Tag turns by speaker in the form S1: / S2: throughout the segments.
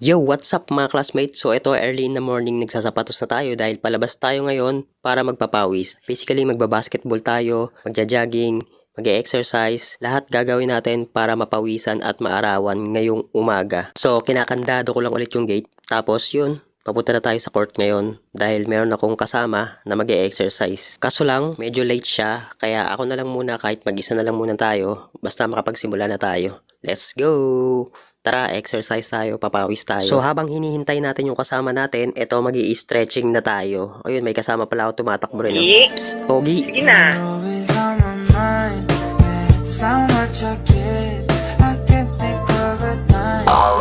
S1: Yo, what's up mga classmates? So ito early in the morning nagsasapatos na tayo dahil palabas tayo ngayon para magpapawis. Basically magbabasketball tayo, magja-jogging, mag-exercise, lahat gagawin natin para mapawisan at maarawan ngayong umaga. So kinakandado ko lang ulit yung gate. Tapos yun, papunta na tayo sa court ngayon dahil meron akong kasama na mag-exercise. Kaso lang, medyo late siya kaya ako na lang muna kahit mag-isa na lang muna tayo basta makapagsimula na tayo. Let's go! Tara, exercise tayo, papawis tayo. So habang hinihintay natin yung kasama natin, eto magi-stretching na tayo. Ayun, may kasama pala ako tumatakbo rin. Psst, Pogi!
S2: Sige na.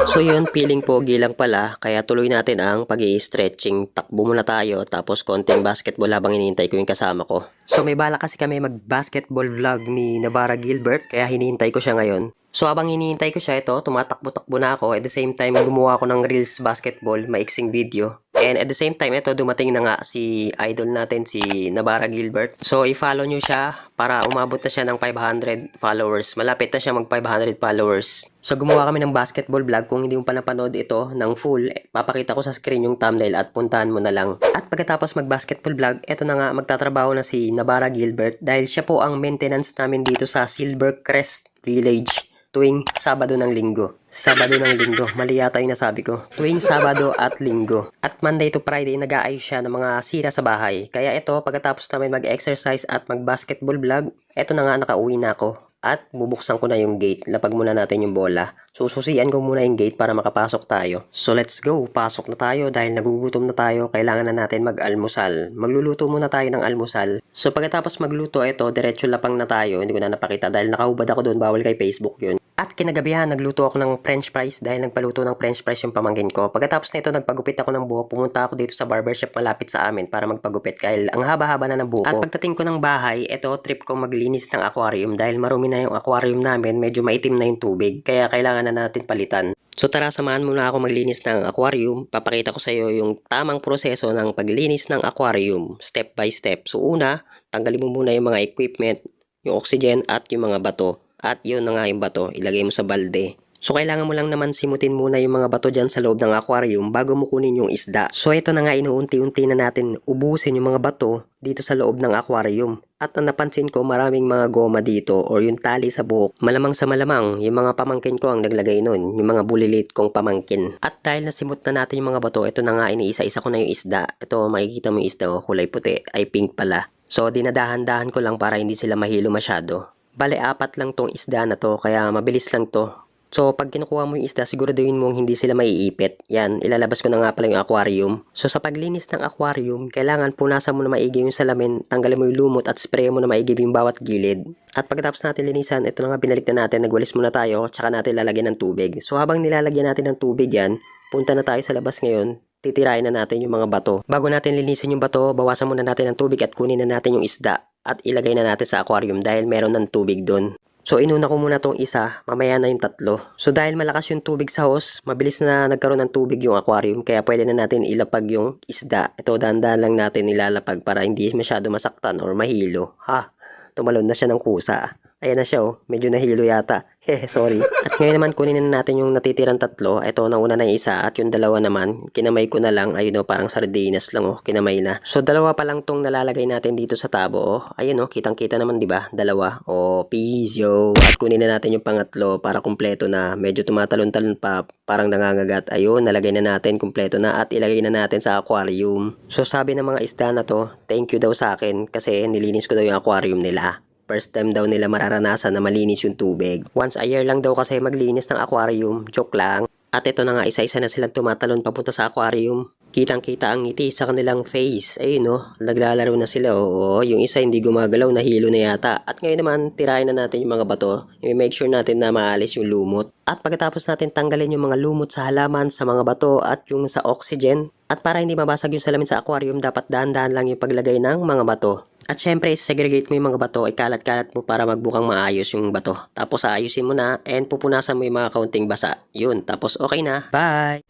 S1: So yun, feeling pogi lang pala, kaya tuloy natin ang pag-i-stretching. Takbo muna tayo, tapos konting basketball habang hinihintay ko yung kasama ko. So may bala kasi kami mag-basketball vlog ni Navarra Gilbert, kaya hinihintay ko siya ngayon. So habang hinihintay ko siya, ito, tumatakbo-takbo na ako. At the same time, gumawa ako ng Reels basketball, maiksing video. And at the same time, ito, dumating na nga si idol natin, si Navarra Gilbert. So i-follow nyo siya para umabot na siya ng 500 followers. Malapit na siya mag 500 followers. So gumawa kami ng basketball vlog. Kung hindi mo pa napanood ito ng full, papakita ko sa screen yung thumbnail at puntahan mo na lang. At pagkatapos mag-basketball vlog, ito na nga, magtatrabaho na si Navarra Gilbert dahil siya po ang maintenance namin dito sa Silvercrest Village tuwing Sabado ng Linggo. Sabado ng Linggo, mali yata yung nasabi ko. Tuwing Sabado at Linggo. At Monday to Friday, nag-aayos siya ng mga sira sa bahay. Kaya ito, pagkatapos namin mag-exercise at mag-basketball vlog, ito na nga, nakauwi na ako. At bubuksan ko na yung gate. Lapag muna natin yung bola. Sususian ko muna yung gate para makapasok tayo. So let's go. Pasok na tayo dahil nagugutom na tayo. Kailangan na natin mag-almusal. Magluluto muna tayo ng almusal. So pagkatapos magluto, ito, diretso lapang na tayo. Hindi ko na napakita dahil nakahubad ako doon. Bawal kay Facebook yun. At kinagabihan, nagluto ako ng french fries dahil nagpaluto ng french fries yung pamangkin ko. Pagkatapos nito, nagpagupit ako ng buhok. Pumunta ako dito sa barbershop malapit sa amin para magpagupit dahil ang haba-haba na ng buhok. At pagdating ko ng bahay, ito, trip ko maglinis ng aquarium dahil marumi na yung aquarium namin. Medyo maitim na yung tubig. Kaya kailangan na natin palitan. So tara, samahan muna ako maglinis ng aquarium. Papakita ko sa iyo yung tamang proseso ng paglinis ng aquarium. Step by step. So una, tanggalin mo muna yung mga equipment, yung oxygen at yung mga bato. At yun na nga yung bato, ilagay mo sa balde. So kailangan mo lang naman simutin muna yung mga bato dyan sa loob ng aquarium bago mo kunin yung isda. So ito na nga, inuunti-unti na natin ubusin yung mga bato dito sa loob ng aquarium. At napansin ko maraming mga goma dito or yung tali sa buhok. Malamang sa malamang, yung mga pamangkin ko ang naglagay nun, yung mga bulilit kong pamangkin. At dahil nasimut na natin yung mga bato, ito na nga, iniisa-isa ko na yung isda. Ito, makikita mo yung isda, kulay puti, ay pink pala. So dinadahan-dahan ko lang para hindi sila mahilo masyado. Bale, 4 lang tong isda na to, kaya mabilis lang to. So, pag kinukuha mo yung isda, siguraduhin mong hindi sila maiipit. Yan, ilalabas ko na nga pala yung aquarium. So, sa paglinis ng aquarium, kailangan punasan mo na maigi yung salamin, tanggalin mo yung lumot at spray mo na maigi yung bawat gilid. At pagkatapos natin linisan, ito na nga binalik na natin, nagwalis muna tayo, tsaka natin lalagyan ng tubig. So, habang nilalagyan natin ng tubig yan, punta na tayo sa labas ngayon. Titirahin na natin yung mga bato. Bago natin linisin yung bato, bawasan muna natin ng tubig at kunin na natin yung isda. At ilagay na natin sa aquarium dahil meron ng tubig doon. So inuna ko muna tong isa, mamaya na yung tatlo. So dahil malakas yung tubig sa hose, mabilis na nagkaroon ng tubig yung aquarium, kaya pwede na natin ilapag yung isda. Ito, dahan-dahan lang natin ilalapag para hindi masyado masaktan or mahilo. Ha, tumalon na siya ng kusa. Ayan na siya, oh, medyo nahilo yata. Hehe, sorry. At ngayon naman kunin na natin yung natitirang tatlo. Ito, nauna na yung isa at yung dalawa naman, kinamay ko na lang. Ayun, oh, parang sardinas lang, oh, kinamay na. So dalawa pa lang tong nalalagay natin dito sa tabo, oh. Ayun, oh, kitang-kita naman, di ba? Dalawa. Oh, peace, yo. At kunin na natin yung pangatlo para kumpleto na. Medyo tumatalon-talon pa, parang nangangagat. Ayun, nalagay na natin, kumpleto na at ilagay na natin sa aquarium. So sabi ng mga isda na to, thank you daw sa akin kasi nilinis ko daw yung aquarium nila. First time daw nila mararanasan na malinis yung tubig. Once a year lang daw kasi maglinis ng aquarium. Joke lang. At ito na nga, isa-isa na silang tumatalon papunta sa aquarium. Kitang-kita ang ngiti sa kanilang face. Ayun, no, naglalaro na sila. Oo, yung isa hindi gumagalaw, nahilo na yata. At ngayon naman, tirahin na natin yung mga bato. I-make sure natin na maalis yung lumot. At pagkatapos natin tanggalin yung mga lumot sa halaman, sa mga bato at yung sa oxygen. At para hindi mabasag yung salamin sa aquarium, dapat dahan-dahan lang yung paglagay ng mga bato. At syempre, segregate mo yung mga bato, ikalat-kalat mo para magbukang maayos yung bato. Tapos aayusin mo na and pupunasan mo yung mga kaunting basa. Yun, tapos okay na. Bye!